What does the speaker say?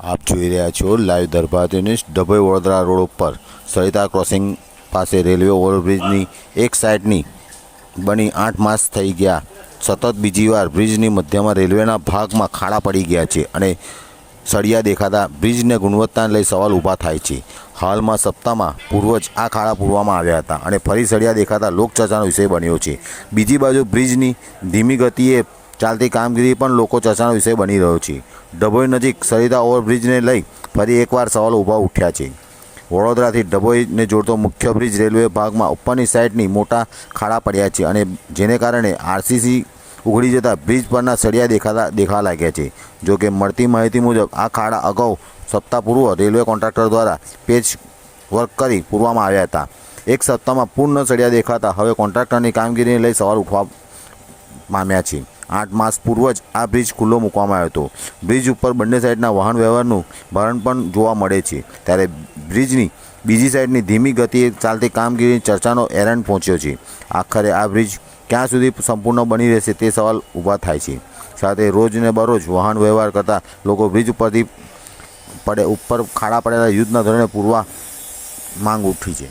આપ જોઈ રહ્યા છો લાઈવ દરબાર ન્યૂઝ। ડભોઈ વડોદરા રોડ ઉપર સરિતા ક્રોસિંગ પાસે રેલવે ઓવરબ્રિજની એક સાઈડની બની 8 માસ થઈ ગયા। સતત બીજી વાર બ્રિજની મધ્યમાં રેલવેના ભાગમાં ખાડા પડી ગયા છે અને સળિયા દેખાતા બ્રિજની ગુણવત્તાને લઈ સવાલ ઊભા થાય છે। હાલમાં સપ્તાહમાં પૂર્વ જ આ ખાડા પૂરવામાં આવ્યા હતા અને ફરી સળિયા દેખાતા લોકચર્ચાનો વિષય બન્યો છે। બીજી બાજુ બ્રિજની ધીમી ગતિએ ચાલતી કામગીરી પણ લોકો ચર્ચાનો વિષય બની રહ્યો છે। ડભોઈ નજીક સરિતા ઓવરબ્રિજને લઈ ફરી એકવાર સવાલો ઊભા ઉઠ્યા છે। વડોદરાથી ડભોઈને જોડતો મુખ્ય બ્રિજ રેલવે ભાગમાં ઉપરની સાઈડની મોટા ખાડા પડ્યા છે અને જેને કારણે આરસીસી ઉઘડી જતાં બ્રિજ પરના સળિયા દેખાવા લાગ્યા છે। જો કે મળતી માહિતી મુજબ આ ખાડા અગાઉ સપ્તાહ પૂર્વ રેલવે કોન્ટ્રાક્ટર દ્વારા પેચ વર્ક કરી પૂરવામાં આવ્યા હતા। એક સપ્તાહમાં પૂર્ણ સળિયા દેખાતા હવે કોન્ટ્રાક્ટરની કામગીરીને લઈ સવાલ ઉઠવા પામ્યા છે। 8 માસ પૂર્વ જ આ બ્રિજ ખુલ્લો મૂકવામાં આવ્યો હતો। બ્રિજ ઉપર બંને સાઈડના વાહન વ્યવહારનું ભરણ પણ જોવા મળે છે, ત્યારે બ્રિજની બીજી સાઈડની ધીમી ગતિએ ચાલતી કામગીરીની ચર્ચાનો એરંડ પહોંચ્યો છે। આખરે આ બ્રિજ ક્યાં સુધી સંપૂર્ણ બની રહેશે તે સવાલ ઊભા થાય છે। સાથે રોજને બરોજ વાહન વ્યવહાર કરતા લોકો બ્રિજ ઉપર ખાડા પડેલા યુદ્ધના ધોરણે પૂરવા માંગ ઉઠી છે।